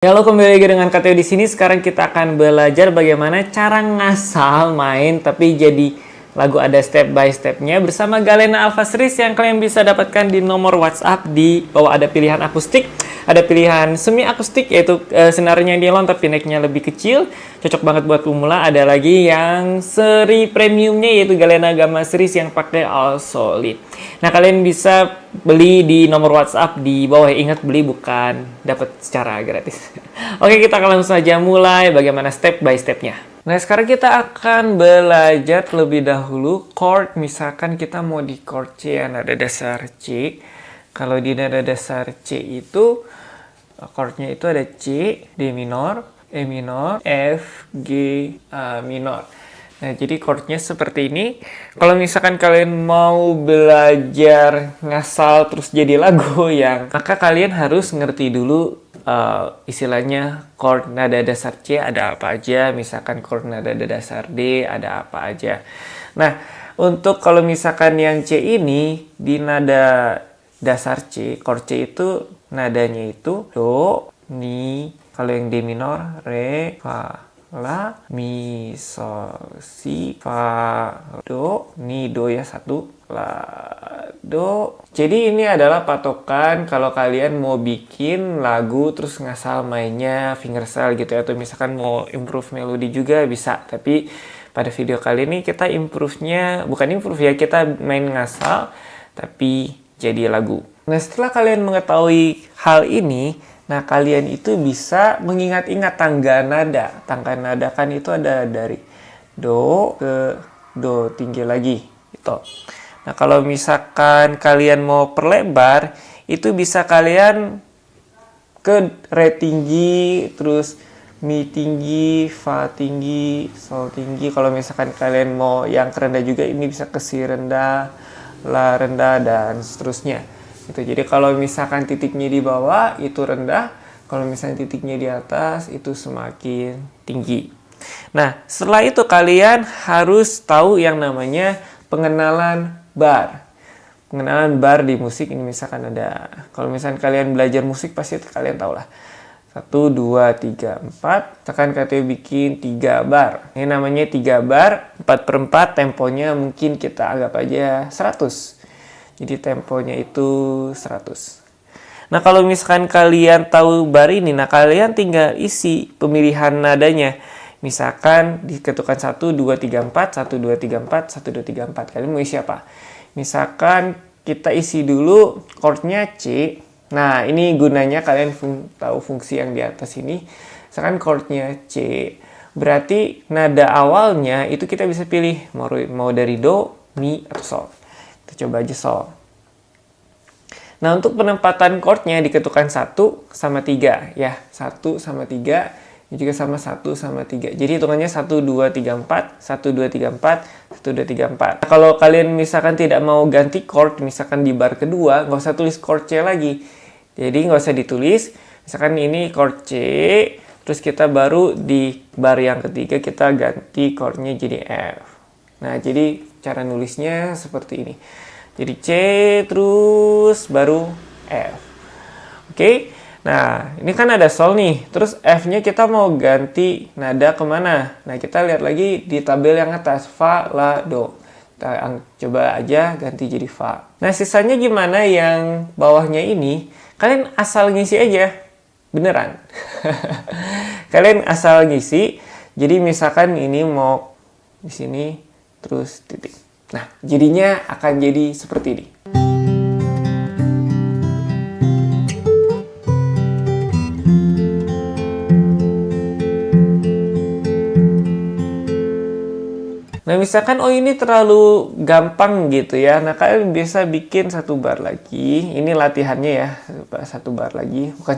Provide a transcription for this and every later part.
Halo, kembali lagi dengan Kateo di sini. Sekarang kita akan belajar bagaimana cara ngasal main tapi jadi lagu ada step by stepnya bersama Galena Alpha Series yang kalian bisa dapatkan di nomor WhatsApp. Di bawah ada pilihan akustik, ada pilihan semi akustik yaitu senarnya nilon tapi necknya lebih kecil, cocok banget buat pemula. Ada lagi yang seri premiumnya yaitu Galena Gamma Series yang pakai all solid. Nah, kalian bisa beli di nomor WhatsApp di bawah. Ingat, beli bukan dapat secara gratis. Oke, kita akan langsung saja mulai bagaimana step by stepnya. Nah, sekarang kita akan belajar terlebih dahulu chord. Misalkan kita mau di chord C, nada dasar C. Kalau di nada dasar C itu chordnya itu ada C, D minor, E minor, F, G, A minor. Nah, jadi chordnya seperti ini. Kalau misalkan kalian mau belajar ngasal terus jadi lagu maka kalian harus ngerti dulu istilahnya chord nada dasar C ada apa aja, misalkan chord nada dasar D ada apa aja. Nah, untuk kalau misalkan yang C ini di nada dasar C, chord C itu nadanya itu Do, Mi. Kalau yang D minor, Re, Fa, La, Mi, Sol, Si, Fa, Do, Mi, Do ya satu, La, Do. Jadi ini adalah patokan kalau kalian mau bikin lagu terus ngasal mainnya fingerstyle gitu ya, atau misalkan mau improve melodi juga bisa. Tapi pada video kali ini kita improve-nya, bukan improve ya, kita main ngasal tapi jadi lagu. Nah, setelah kalian mengetahui hal ini, nah, kalian itu bisa mengingat-ingat tangga nada. Tangga nada kan itu ada dari Do ke Do tinggi lagi. Gitu. Nah, kalau misalkan kalian mau perlebar, itu bisa kalian ke Re tinggi, terus Mi tinggi, Fa tinggi, Sol tinggi. Kalau misalkan kalian mau yang rendah juga, ini bisa ke Si rendah, La rendah, dan seterusnya. Gitu. Jadi kalau misalkan titiknya di bawah itu rendah, kalau misalnya titiknya di atas itu semakin tinggi. Nah, setelah itu kalian harus tahu yang namanya pengenalan bar. Pengenalan bar di musik ini misalkan ada. Kalau misalkan kalian belajar musik pasti kalian tahu lah. 1, 2, 3, 4. Tekan katanya bikin 3 bar. Ini namanya 3 bar. 4/4 temponya mungkin kita anggap aja 100. Jadi temponya itu 100. Nah, kalau misalkan kalian tahu bar ini, nah kalian tinggal isi pemilihan nadanya. Misalkan diketukan 1, 2, 3, 4, 1, 2, 3, 4, 1, 2, 3, 4. Kalian mau isi apa? Misalkan kita isi dulu chordnya C. Nah, ini gunanya kalian tahu fungsi yang di atas ini. Misalkan chordnya C, berarti nada awalnya itu kita bisa pilih mau dari Do, Mi, atau Sol. Kita coba aja Sol. Nah, untuk penempatan chordnya diketukan 1 sama 3 ya. 1 sama 3, ini juga sama 1 sama 3. Jadi hitungannya 1, 2, 3, 4, 1, 2, 3, 4, 1, 2, 3, 4. Nah, kalau kalian misalkan tidak mau ganti chord, misalkan di bar kedua, nggak usah tulis chord C lagi. Jadi nggak usah ditulis. Misalkan ini chord C, terus kita baru di bar yang ketiga kita ganti chordnya jadi F. Nah, jadi cara nulisnya seperti ini. Jadi C terus baru F. Oke. Nah, ini kan ada Sol nih. Terus F-nya kita mau ganti nada kemana? Nah, kita lihat lagi di tabel yang atas. Fa, La, Do. Kita coba aja ganti jadi Fa. Nah, sisanya gimana yang bawahnya ini? Kalian asal ngisi aja. Beneran. Kalian asal ngisi. Jadi misalkan ini mau di sini terus titik. Nah, jadinya akan jadi seperti ini. Nah, misalkan ini terlalu gampang gitu ya. Nah, kalian bisa bikin 1 bar lagi. Ini latihannya ya. 1 bar lagi, bukan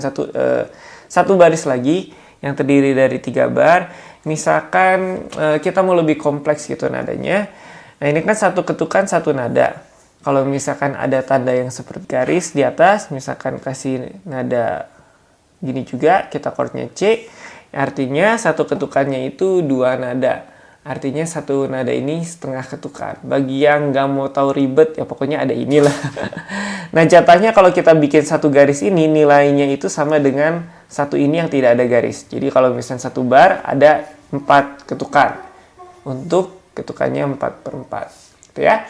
satu baris lagi yang terdiri dari 3 bar. Misalkan kita mau lebih kompleks gitu nadanya. Nah, ini kan satu ketukan satu nada. Kalau misalkan ada tanda yang seperti garis di atas, misalkan kasih nada gini juga, kita chordnya C, artinya satu ketukannya itu 2 nada. Artinya satu nada ini setengah ketukan. Bagi yang nggak mau tahu ribet, ya pokoknya ada inilah. Nah, jatahnya kalau kita bikin 1 garis ini, nilainya itu sama dengan satu ini yang tidak ada garis. Jadi kalau misalnya satu bar ada 4 ketukan. Untuk ketukannya 4/4. Gitu ya.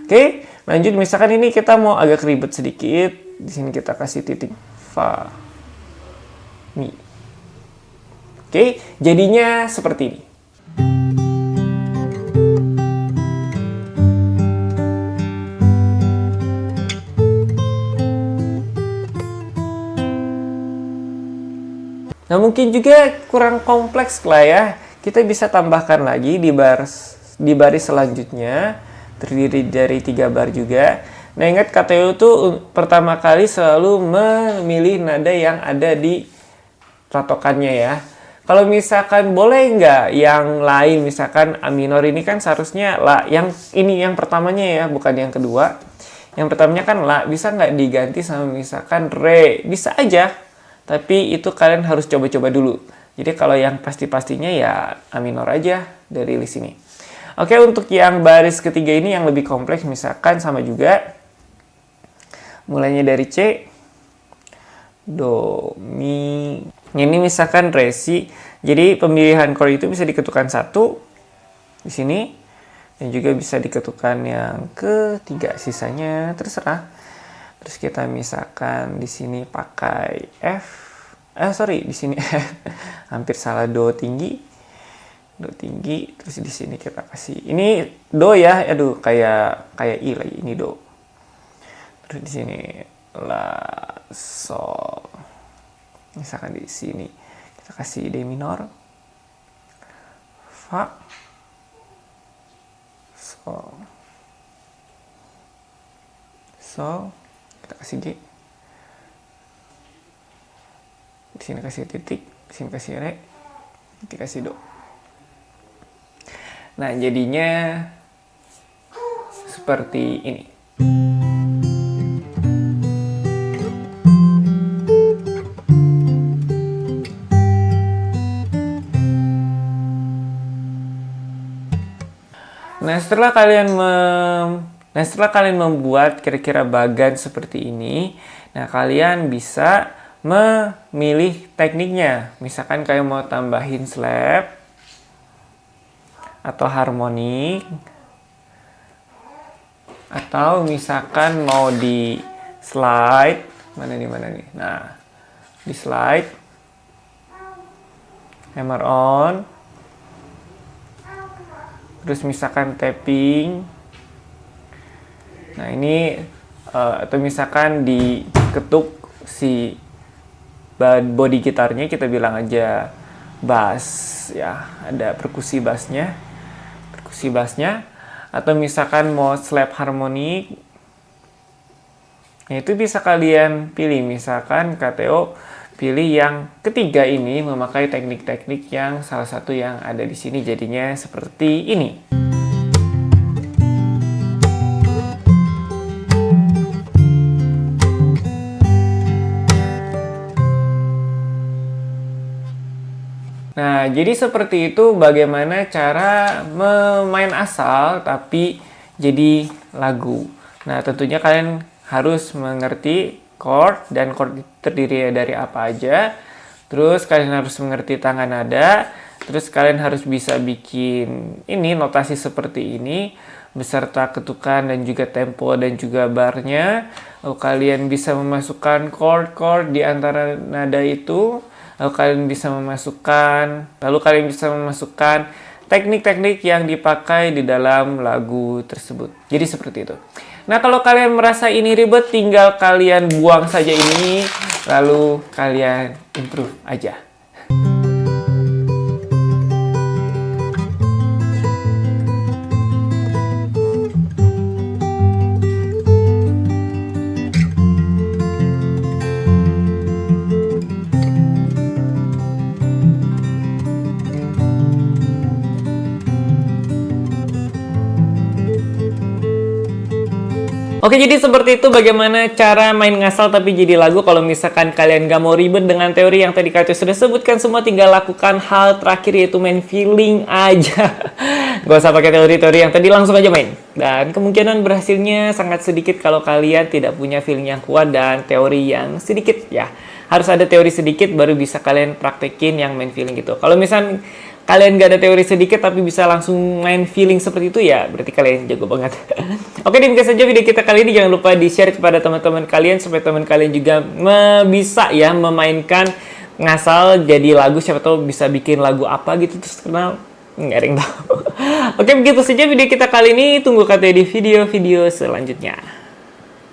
Oke, lanjut misalkan ini kita mau agak ribet sedikit. Di sini kita kasih titik fa mi. Oke, jadinya seperti ini. Nah, mungkin juga kurang kompleks lah ya. Kita bisa tambahkan lagi di baris selanjutnya, terdiri dari 3 bar juga. Nah, ingat KTU tuh pertama kali selalu memilih nada yang ada di patokannya ya. Kalau misalkan boleh nggak yang lain, misalkan A minor ini kan seharusnya La. Yang ini yang pertamanya ya, bukan yang kedua. Yang pertamanya kan La, bisa nggak diganti sama misalkan Re? Bisa aja. Tapi itu kalian harus coba-coba dulu. Jadi kalau yang pasti-pastinya ya A minor aja dari list ini. Oke, untuk yang baris ketiga ini yang lebih kompleks, misalkan sama juga. Mulainya dari C, Do, Mi. Ini misalkan Re, Si. Jadi pemilihan chord itu bisa diketukan 1 di sini. Dan juga bisa diketukan yang ketiga. Sisanya terserah. Terus kita misalkan di sini pakai F. Di sini hampir salah, Do tinggi. Do tinggi, terus di sini kita kasih. Ini Do ya. Aduh, kayak I lagi. Ini Do. Terus di sini La, Sol. Misalkan di sini kita kasih D minor. Fa. Sol. Sol. Kita kasih G. Di sini kasih titik, di sini kasih Re, di kasih Do. Nah, jadinya seperti ini. Nah, setelah kalian membuat kira-kira bagan seperti ini, nah kalian bisa memilih tekniknya. Misalkan kalian mau tambahin slap atau harmonik, atau misalkan mau di slide, mana nih? Nah, di slide, hammer on, terus misalkan tapping. Nah, ini atau misalkan diketuk si body gitarnya, kita bilang aja bass ya, ada perkusi bassnya, atau misalkan mau slap harmonik, nah itu bisa kalian pilih. Misalkan KTO pilih yang ketiga ini, memakai teknik-teknik yang salah satu yang ada di sini, jadinya seperti ini. Nah, jadi seperti itu bagaimana cara memain asal tapi jadi lagu. Nah, tentunya kalian harus mengerti chord, dan chord terdiri dari apa aja. Terus kalian harus mengerti tangan nada. Terus kalian harus bisa bikin ini notasi seperti ini beserta ketukan dan juga tempo dan juga barnya. Lalu kalian bisa memasukkan chord-chord di antara nada itu. Lalu kalian bisa memasukkan teknik-teknik yang dipakai di dalam lagu tersebut. Jadi seperti itu. Nah, kalau kalian merasa ini ribet, tinggal kalian buang saja ini, lalu kalian improve aja. Oke, jadi seperti itu bagaimana cara main ngasal tapi jadi lagu. Kalau misalkan kalian gak mau ribet dengan teori yang tadi Kak sudah sebutkan semua, tinggal lakukan hal terakhir yaitu main feeling aja. Gak usah pakai teori-teori yang tadi, langsung aja main. Dan kemungkinan berhasilnya sangat sedikit kalau kalian tidak punya feeling yang kuat dan teori yang sedikit ya. harus ada teori sedikit baru bisa kalian praktekin yang main feeling gitu. Kalau misalnya kalian gak ada teori sedikit tapi bisa langsung main feeling seperti itu, ya berarti kalian jago banget. Oke, demikian saja video kita kali ini. Jangan lupa di-share kepada teman-teman kalian supaya teman kalian juga bisa ya memainkan ngasal jadi lagu. Siapa tahu bisa bikin lagu apa gitu terus kenal, nggak ada yang tahu. Oke, begitu saja video kita kali ini. Tunggu katanya di video-video selanjutnya.